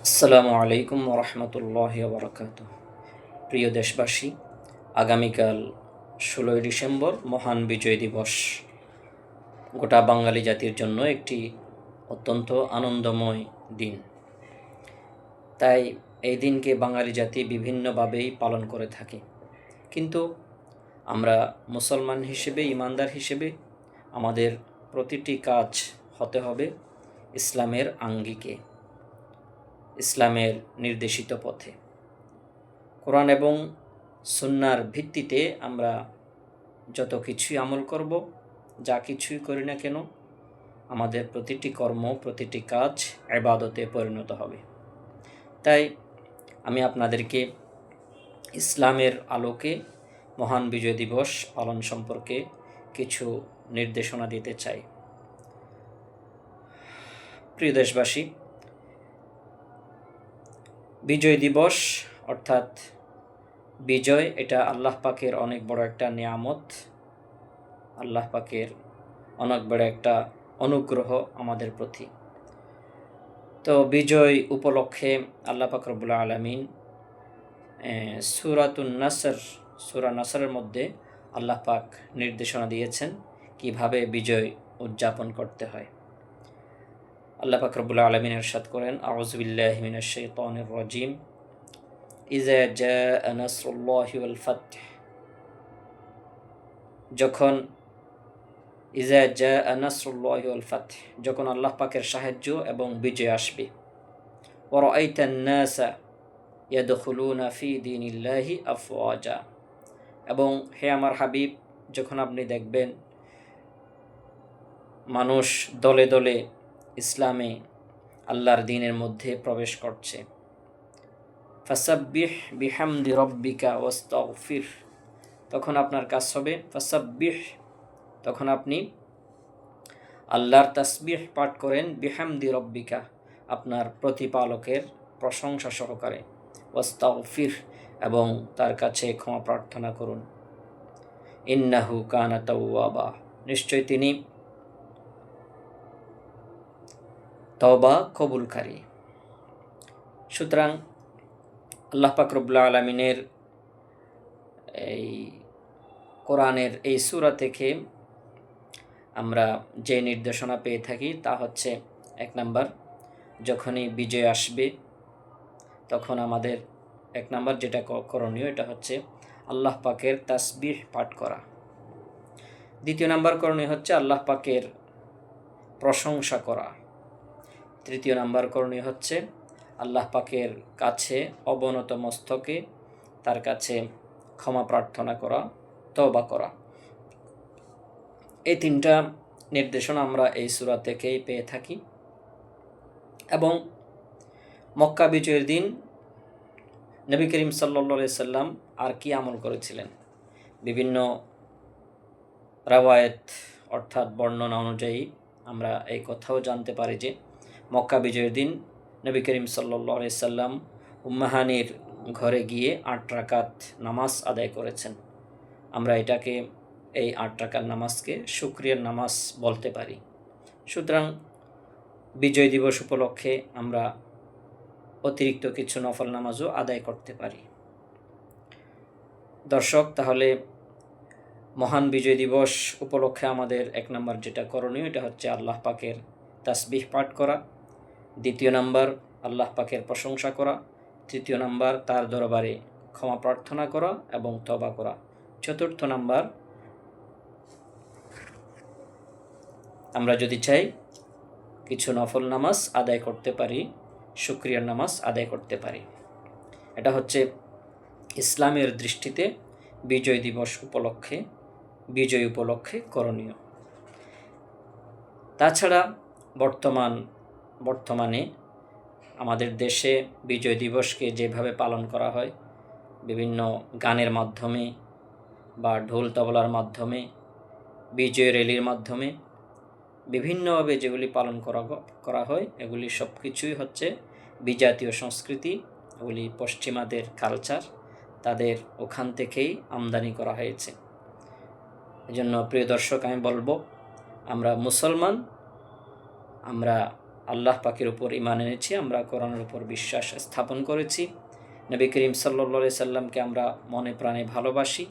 আসসালামু আলাইকুম ওরহমতুল্লাহি ওবরাকাতুহ। প্রিয় দেশবাসী, আগামীকাল 16ই ডিসেম্বর মহান বিজয় দিবস। গোটা বাঙালি জাতির জন্য একটি অত্যন্ত আনন্দময় দিন। তাই এই দিনকে বাঙালি জাতি বিভিন্নভাবেই পালন করে থাকে, কিন্তু আমরা মুসলমান হিসেবে, ইমানদার হিসেবে আমাদের প্রতিটি কাজ হতে হবে ইসলামের আঙ্গিকে, ইসলামের নির্দেশিত পথে। কোরআন এবং সুন্নাহর ভিত্তিতে আমরা যত কিছুই আমল করব, যা কিছুই করি না কেন, আমাদের প্রতিটি কর্ম, প্রতিটি কাজ ইবাদতে পরিণত হবে। তাই আমি আপনাদেরকে ইসলামের আলোকে মহান বিজয় দিবস পালন সম্পর্কে কিছু নির্দেশনা দিতে চাই। প্রিয় দেশবাসী, বিজয় দিবস অর্থাৎ বিজয়, এটা আল্লাহ পাকের অনেক বড় একটা নিয়ামত, আল্লাহ পাকের অনেক বড় একটা অনুগ্রহ আমাদের প্রতি। তো বিজয় উপলক্ষে আল্লাহ পাক রব্বুল আলামিন সূরা নাসরের মধ্যে আল্লাহ পাক নির্দেশনা দিয়েছেন কিভাবে বিজয় উদযাপন করতে হয়। আল্লাহ পাক রব্বুল আলামিন ইরশাদ করেন, আউযু বিল্লাহি মিনাশ শাইতানির রাজিম, ইযা জাআ নাসরুল্লাহি ওয়াল ফাth, যখন ইযা জাআ নাসরুল্লাহি ওয়াল ফাth, যখন আল্লাহ পাকের সাহায্য এবং বিজয় আসবে। ওয়া রাআইতান নাসা ইয়াদখুলুনা ফি দীনিল্লাহি আফওয়াজা, এবং হে আমার হাবিব, যখন আপনি দেখবেন মানুষ দলে দলে ইসলামে, আল্লাহর দ্বীনের মধ্যে প্রবেশ করছে। ফাসাব্বিহ বিহামদি রব্বিকা ওয়াস্তাগফির, তখন আপনার কাজ হবে ফাসাব্বিহ, তখন আপনি আল্লাহর তাসবিহ পাঠ করেন, বিহামদি রব্বিকা, আপনার প্রতিপালকের প্রশংসা সহকারে, ওয়াস্তাগফির, এবং তার কাছে ক্ষমা প্রার্থনা করুন। ইন্নাহু কানা তাওয়াবা, নিশ্চয় তিনি তওবা কবুলকারী। সুতরাং আল্লাহ পাক রব্বুল আলামিনের এই কোরআনের এই সূরা থেকে আমরা যে নির্দেশনা পেয়ে থাকি তা হচ্ছে, 1 নাম্বার, যখনই বিজয় আসবে তখন আমাদের 1 নাম্বার যেটা করণীয়, এটা হচ্ছে আল্লাহ পাকের তাসবিহ পাঠ করা। 2 নাম্বার করণীয় হচ্ছে আল্লাহ পাকের প্রশংসা করা। 3 নাম্বার করণীয় হচ্ছে আল্লাহ পাকের কাছে অবনত মস্তকে তার কাছে ক্ষমা প্রার্থনা করা, তওবা করা। এই 3টা নির্দেশনা আমরা এই সূরা থেকেই পেয়ে থাকি। এবং মক্কা বিজয়ের দিন নবী করিম সাল্লাল্লাহু আলাইহি সাল্লাম আর কি আমল করেছিলেন, বিভিন্ন রাওয়ায়াত অর্থাৎ বর্ণনা অনুযায়ী আমরা এই কথাও জানতে পারি যে মক্কা বিজয়ের দিন নবী করিম সাল্লাল্লাহু আলাইহি সাল্লাম উম্মাহানির ঘরে গিয়ে 8 রাকাত নামাজ আদায় করেছেন। আমরা এটাকে, এই 8 রাকাত নামাজকে শুকরিয়ার নামাজ বলতে পারি। সুতরাং বিজয় দিবস উপলক্ষে আমরা অতিরিক্ত কিছু নফল নামাজও আদায় করতে পারি। দর্শক, তাহলে মহান বিজয় দিবস উপলক্ষে আমাদের 1 নাম্বার যেটা করণীয়, এটা হচ্ছে আল্লাহ পাকের তাসবিহ পাঠ করা। 2 নাম্বার আল্লাহ পাকের প্রশংসা করা। 3 নাম্বার তার দরবারে ক্ষমা প্রার্থনা করা এবং তওবা করা। 4 নাম্বার, আমরা যদি চাই কিছু নফল নামাজ আদায় করতে পারি, শুকরিয়ার নামাজ আদায় করতে পারি। এটা হচ্ছে ইসলামের দৃষ্টিতে বিজয় দিবস উপলক্ষে, বিজয় উপলক্ষে করণীয়। তাছাড়া বর্তমানে আমাদের দেশে বিজয় দিবসকে যেভাবে পালন করা হয়, বিভিন্ন গানের মাধ্যমে বা ঢোল তবলার মাধ্যমে, বিজয় র্যালির মাধ্যমে, বিভিন্নভাবে যেগুলি পালন করা হয়, এগুলি সব কিছুই হচ্ছে বিজাতীয় সংস্কৃতি, এগুলি পশ্চিমাদের কালচার, তাদের ওখান থেকেই আমদানি করা হয়েছে। এজন্য প্রিয় দর্শক, আমি বলবো আমরা মুসলমান, আমরা আল্লাহ পাকের উপর ঈমান এনেছি, আমরা কোরআনের উপর বিশ্বাস স্থাপন করেছি, নবী করিম সাল্লাল্লাহু আলাইহি সাল্লামকে আমরা মনে প্রাণে ভালোবাসি।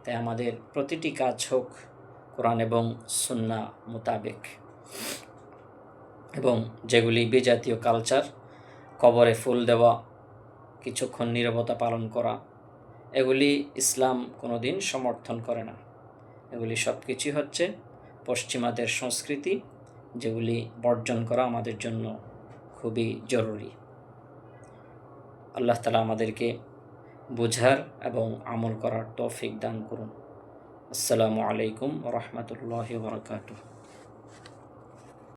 তাই আমাদের প্রতিটি কাজ হোক কোরআন এবং সুন্নাহ মোতাবেক। এবং যেগুলি বিজাতীয় কালচার, কবরে ফুল দেওয়া, কিছুক্ষণ নীরবতা পালন করা, এগুলি ইসলাম কোনোদিন সমর্থন করে না। এগুলি সব কিছুই হচ্ছে পশ্চিমাদের সংস্কৃতি, যেগুলি বর্জন করা আমাদের জন্য খুবই জরুরি। আল্লাহ তাআলা আমাদেরকে বুঝার এবং আমল করার তৌফিক দান করুন। আসসালামু আলাইকুম ওয়া রাহমাতুল্লাহি ওয়া বারাকাতুহু।